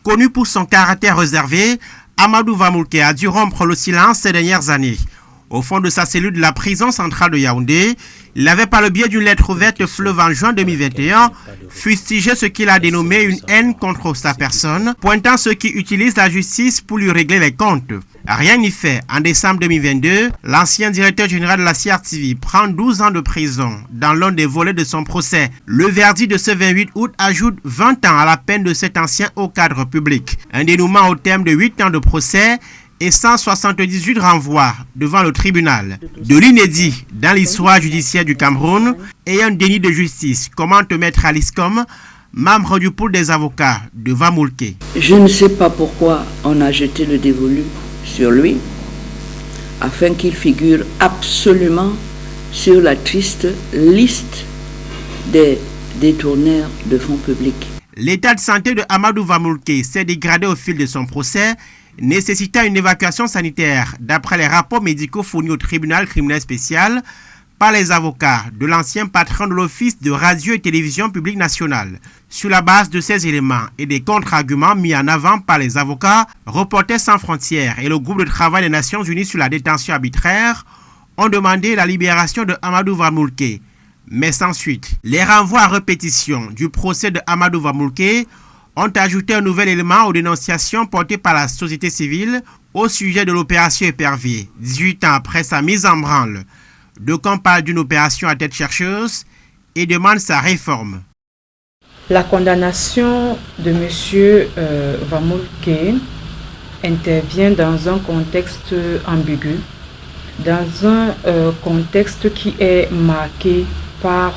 Connu pour son caractère réservé, Amadou Vamoulke a dû rompre le silence ces dernières années. Au fond de sa cellule de la prison centrale de Yaoundé, il avait par le biais d'une lettre ouverte fleuve en juin 2021 fustigé ce qu'il a dénommé une haine contre sa personne, pointant ceux qui utilisent la justice pour lui régler les comptes. Rien n'y fait. En décembre 2022, l'ancien directeur général de la CRTV prend 12 ans de prison dans l'un des volets de son procès. Le verdict de ce 28 août ajoute 20 ans à la peine de cet ancien haut cadre public. Un dénouement au terme de 8 ans de procès et 178 renvois devant le tribunal. De l'inédit dans l'histoire judiciaire du Cameroun et un déni de justice, commente Maître Alice Com, membre du pool des avocats de Vamoulke. Je ne sais pas pourquoi on a jeté le dévolu sur lui, afin qu'il figure absolument sur la triste liste des détourneurs de fonds publics. L'état de santé de Amadou Vamoulke s'est dégradé au fil de son procès, nécessitant une évacuation sanitaire d'après les rapports médicaux fournis au tribunal criminel spécial par les avocats de l'ancien patron de l'Office de radio et télévision publique nationale. Sur la base de ces éléments et des contre-arguments mis en avant par les avocats, Reporters sans frontières et le groupe de travail des Nations Unies sur la détention arbitraire ont demandé la libération de Amadou Vamoulke, mais sans suite. Les renvois à répétition du procès de Amadou Vamoulke ont ajouté un nouvel élément aux dénonciations portées par la société civile au sujet de l'opération Épervier, 18 ans après sa mise en branle. D'aucuns parlent d'une opération à tête chercheuse et demandent sa réforme. La condamnation de M. Vamoulke intervient dans un contexte ambigu, dans un contexte qui est marqué par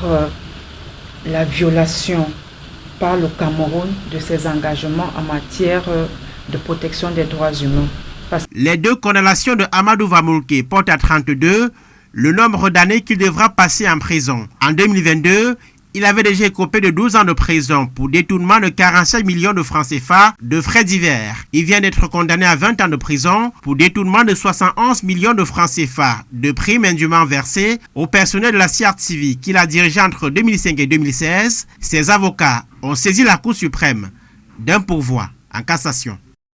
la violation par le Cameroun de ses engagements en matière de protection des droits humains. Les deux condamnations de Amadou Vamoulke portent à 32 le nombre d'années qu'il devra passer en prison. En 2022, il avait déjà écopé de 12 ans de prison pour détournement de 45 millions de francs CFA de frais divers. Il vient d'être condamné à 20 ans de prison pour détournement de 71 millions de francs CFA de primes indûment versées au personnel de la CRTV qu'il a dirigé entre 2005 et 2016. Ses avocats ont saisi la Cour suprême d'un pourvoi en cassation.